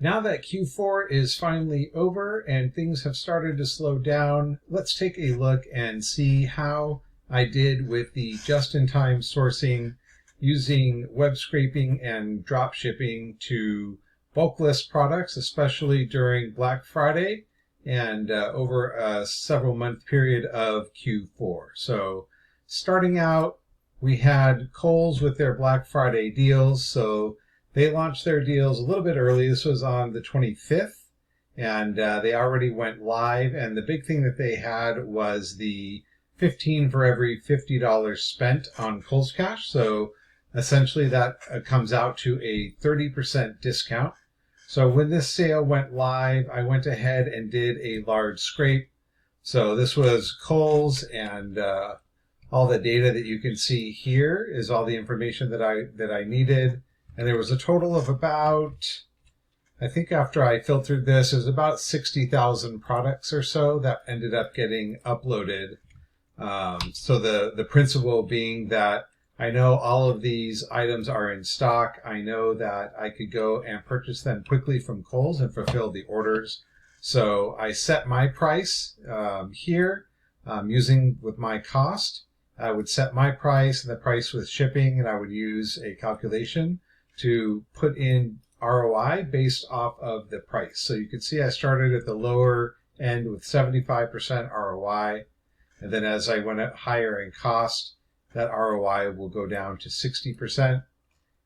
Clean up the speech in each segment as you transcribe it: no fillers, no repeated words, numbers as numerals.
Now that Q4 is finally over and things have started to slow down, let's take a look and see how I did with the just-in-time sourcing using web scraping and drop shipping to bulk list products, especially during Black Friday and over a several month period of Q4. So starting out, we had Kohl's with their Black Friday deals. So they launched their deals a little bit early. This was on the 25th, and they already went live. And the big thing that they had was the 15 for every $50 spent on Kohl's Cash. So essentially that comes out to a 30% discount. So when this sale went live, I went ahead and did a large scrape. So this was Kohl's, and all the data that you can see here is all the information that I needed. And there was a total of about, I think after I filtered this, it was about 60,000 products or so that ended up getting uploaded. So the principle being that I know all of these items are in stock. I know that I could go and purchase them quickly from Kohl's and fulfill the orders. So I set my price here using with my cost. I would set my price and the price with shipping, and I would use a calculation to put in ROI based off of the price. So you can see I started at the lower end with 75% ROI. And then as I went up higher in cost, that ROI will go down to 60%.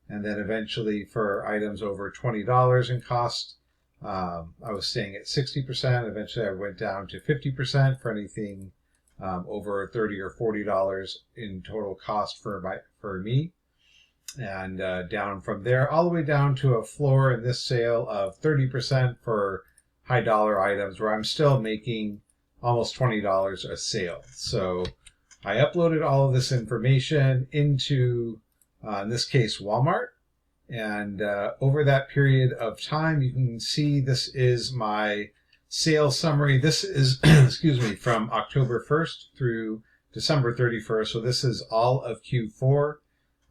And then eventually for items over $20 in cost, I was staying at 60%. Eventually I went down to 50% for anything over $30 or $40 in total cost for me. And down from there all the way down to a floor in this sale of 30% for high dollar items, where I'm still making almost $20 a sale. So I uploaded all of this information into, in this case, Walmart. And over that period of time, you can see this is my sales summary. This is, excuse me, from October 1st through December 31st. So this is all of Q4.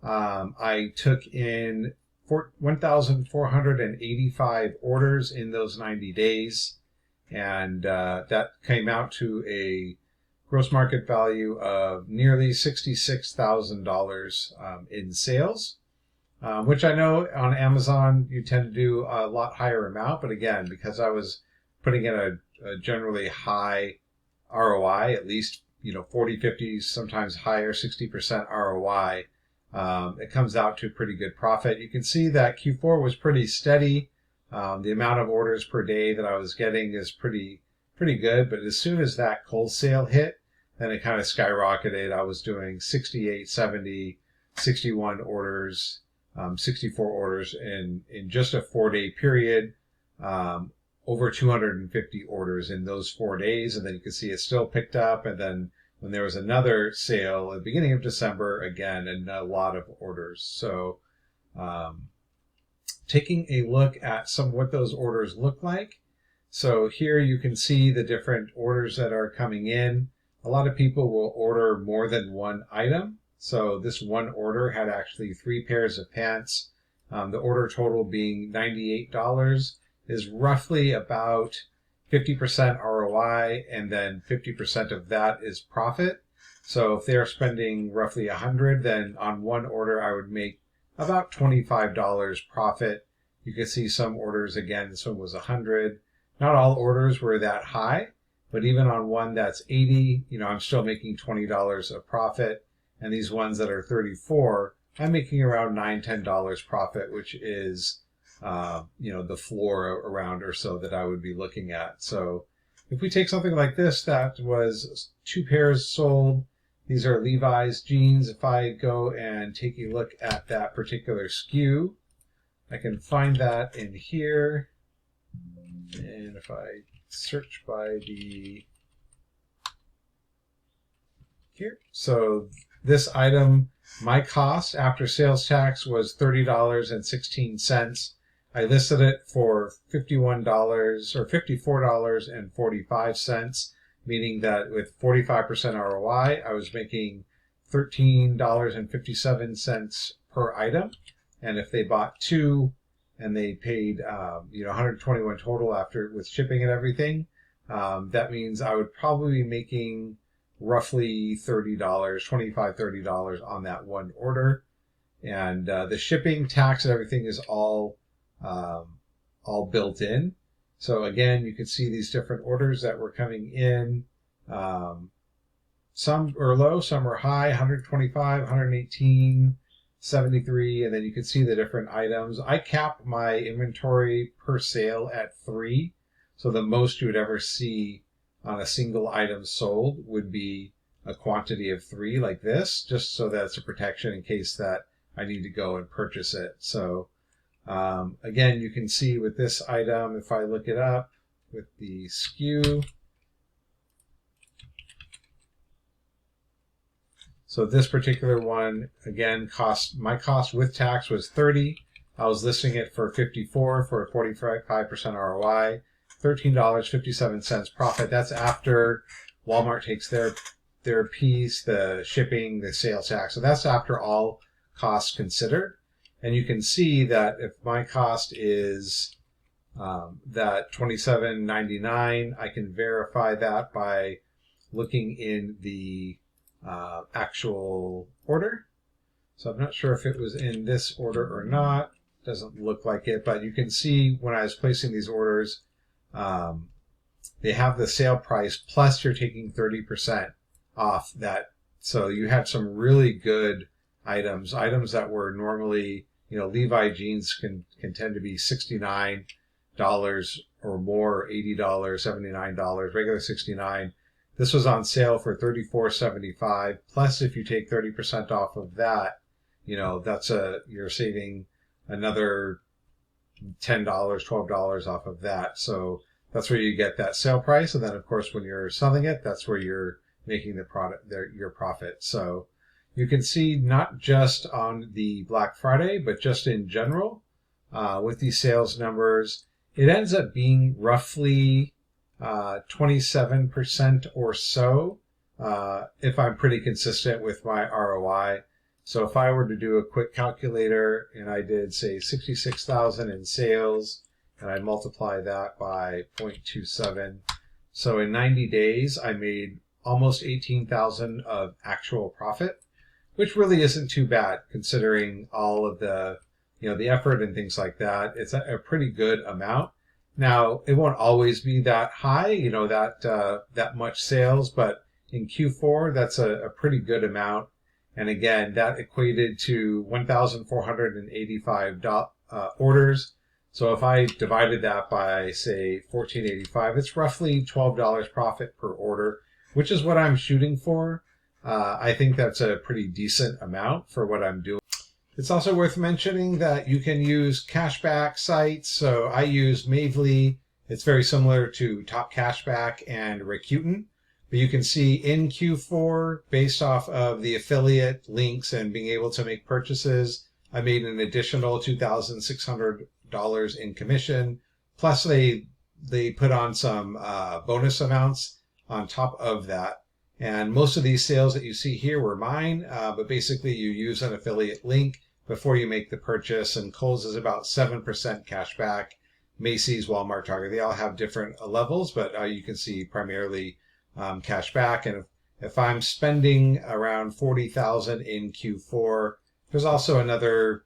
I took in 1,485 orders in those 90 days. And that came out to a gross market value of nearly $66,000 in sales, which I know on Amazon you tend to do a lot higher amount. But again, because I was putting in a generally high ROI, at least 40, 50, sometimes higher, 60% ROI, it comes out to pretty good profit. You can see that Q4 was pretty steady. The amount of orders per day that I was getting is pretty good. But as soon as that Kohl's sale hit, then it kind of skyrocketed. I was doing 68, 70, 61 orders, 64 orders in just a 4-day period, over 250 orders in those 4 days. And then you can see it still picked up. And then when there was another sale at the beginning of December, again, and a lot of orders. So taking a look at what those orders look like. So here you can see the different orders that are coming in. A lot of people will order more than one item. So this one order had actually 3 pairs of pants. The order total being $98 is roughly about 50% ROI, and then 50% of that is profit. So if they're spending roughly $100, then on one order I would make about $25 profit. You can see some orders, again, this one was $100. Not all orders were that high, but even on one that's $80, I'm still making $20 of profit. And these ones that are $34, I'm making around $9, $10 profit, which is, the floor around or so that I would be looking at. So if we take something like this, that was 2 pairs sold. These are Levi's jeans. If I go and take a look at that particular SKU, I can find that in here. And if I search by here, so this item, my cost after sales tax was $30.16. I listed it for $51 or $54.45, meaning that with 45% ROI, I was making $13.57 per item. And if they bought 2 and they paid 121 total after with shipping and everything, that means I would probably be making roughly $30, $25-$30 on that one order. And the shipping, tax, and everything is all built in. So again, you can see these different orders that were coming in. Some are low, some are high, 125, 118, 73, and then you can see the different items. I cap my inventory per sale at 3. So the most you would ever see on a single item sold would be a quantity of 3 like this, just so that's a protection in case that I need to go and purchase it. So again, you can see with this item, if I look it up with the SKU, so this particular one, again, my cost with tax was 30. I was listing it for 54 for a 45% ROI, $13.57 profit. That's after Walmart takes their piece, the shipping, the sales tax. So that's after all costs considered. And you can see that if my cost is that $27.99, I can verify that by looking in the actual order. So I'm not sure if it was in this order or not. Doesn't look like it, but you can see when I was placing these orders, they have the sale price plus you're taking 30% off that. So you had some really good items that were normally, Levi jeans can tend to be $69 or more, $80, $79, regular $69. This was on sale for $34.75. Plus, if you take 30% off of that, you're saving another $10, $12 off of that. So that's where you get that sale price. And then, of course, when you're selling it, that's where you're making your profit. So you can see not just on the Black Friday, but just in general, with these sales numbers, it ends up being roughly 27% or so, if I'm pretty consistent with my ROI. So if I were to do a quick calculator and I did say 66,000 in sales and I multiply that by 0.27, so in 90 days I made almost 18,000 of actual profit, which really isn't too bad considering all of the the effort and things like that. It's a pretty good amount. Now, it won't always be that high, that much sales, but in Q4, that's a pretty good amount. And again, that equated to 1,485 orders. So if I divided that by, say, 1485, it's roughly $12 profit per order, which is what I'm shooting for. I think that's a pretty decent amount for what I'm doing. It's also worth mentioning that you can use cashback sites. So I use Mavely. It's very similar to Top Cashback and Rakuten. But you can see in Q4, based off of the affiliate links and being able to make purchases, I made an additional $2,600 in commission. Plus they put on some bonus amounts on top of that. And most of these sales that you see here were mine, but basically you use an affiliate link before you make the purchase, and Kohl's is about 7% cash back. Macy's, Walmart, Target, they all have different levels, but you can see primarily cash back. And if I'm spending around 40,000 in Q4, there's also another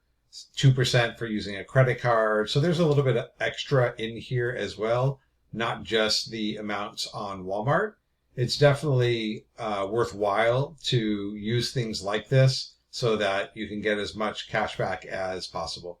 2% for using a credit card. So there's a little bit of extra in here as well, not just the amounts on Walmart. It's definitely worthwhile to use things like this so that you can get as much cash back as possible.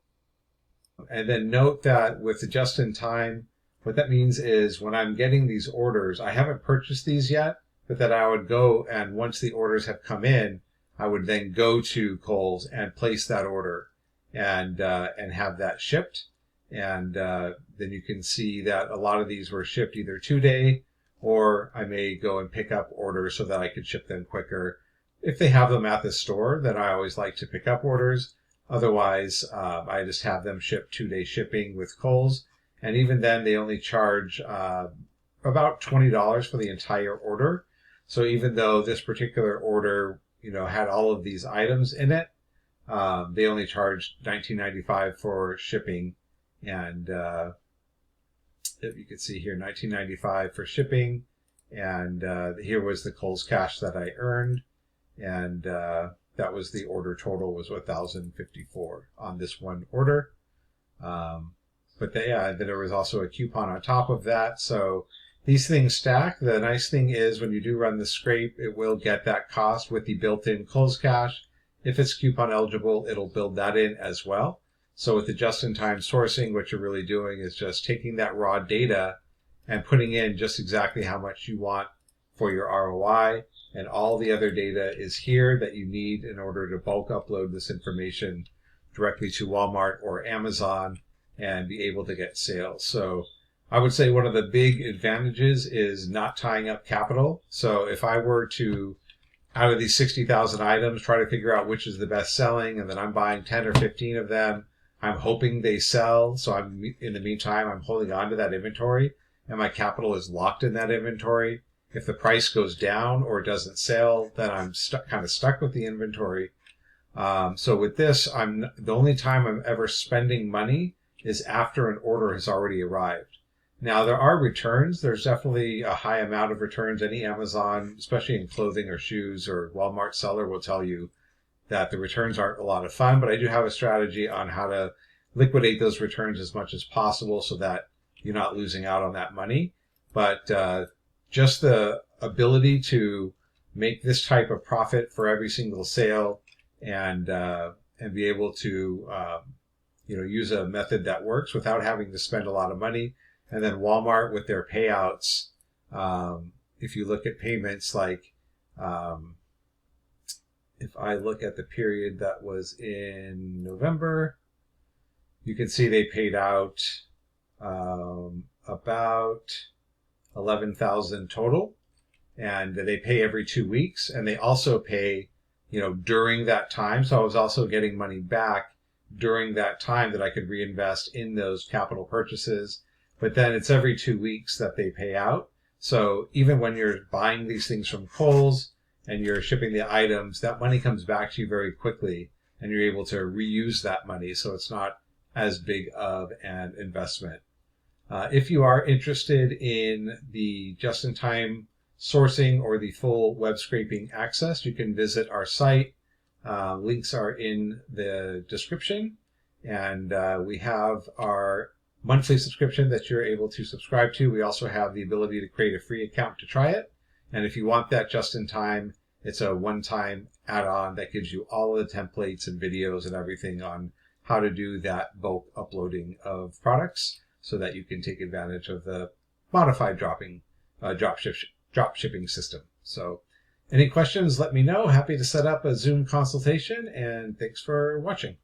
And then note that with the just-in-time, what that means is when I'm getting these orders, I haven't purchased these yet, but that I would go and once the orders have come in, I would then go to Kohl's and place that order and have that shipped. And then you can see that a lot of these were shipped either 2-day, or I may go and pick up orders so that I could ship them quicker. If they have them at the store, then I always like to pick up orders. Otherwise, I just have them shipped 2-day shipping with Kohl's. And even then, they only charge about $20 for the entire order. So even though this particular order, had all of these items in it, they only charged $19.95 for shipping And you can see here, $19.95 for shipping. And here was the Kohl's Cash that I earned. And that was the order total was 1,054 on this one order. But then there was also a coupon on top of that. So these things stack. The nice thing is when you do run the scrape, it will get that cost with the built-in Kohl's Cash. If it's coupon eligible, it'll build that in as well. So with the just-in-time sourcing, what you're really doing is just taking that raw data and putting in just exactly how much you want for your ROI. And all the other data is here that you need in order to bulk upload this information directly to Walmart or Amazon and be able to get sales. So I would say one of the big advantages is not tying up capital. So if I were to, out of these 60,000 items, try to figure out which is the best selling, and then I'm buying 10 or 15 of them, I'm hoping they sell. So in the meantime, I'm holding on to that inventory and my capital is locked in that inventory. If the price goes down or doesn't sell, then I'm kind of stuck with the inventory. So with this, the only time I'm ever spending money is after an order has already arrived. Now, there are returns. There's definitely a high amount of returns. Any Amazon, especially in clothing or shoes or Walmart seller, will tell you that the returns aren't a lot of fun, but I do have a strategy on how to liquidate those returns as much as possible so that you're not losing out on that money. But just the ability to make this type of profit for every single sale and be able to use a method that works without having to spend a lot of money. And then Walmart with their payouts, if you look at payments like if I look at the period that was in November, you can see they paid out about 11,000 total, and they pay every 2 weeks, and they also pay during that time. So I was also getting money back during that time that I could reinvest in those capital purchases. But then it's every 2 weeks that they pay out. So even when you're buying these things from Kohl's and you're shipping the items, that money comes back to you very quickly and you're able to reuse that money. So it's not as big of an investment. If you are interested in the just-in-time sourcing or the full web scraping access, you can visit our site. Links are in the description, and we have our monthly subscription that you're able to subscribe to. We also have the ability to create a free account to try it, and if you want that just in time, it's a one-time add-on that gives you all of the templates and videos and everything on how to do that bulk uploading of products so that you can take advantage of the modified drop shipping system. So any questions, let me know. Happy to set up a Zoom consultation, and thanks for watching.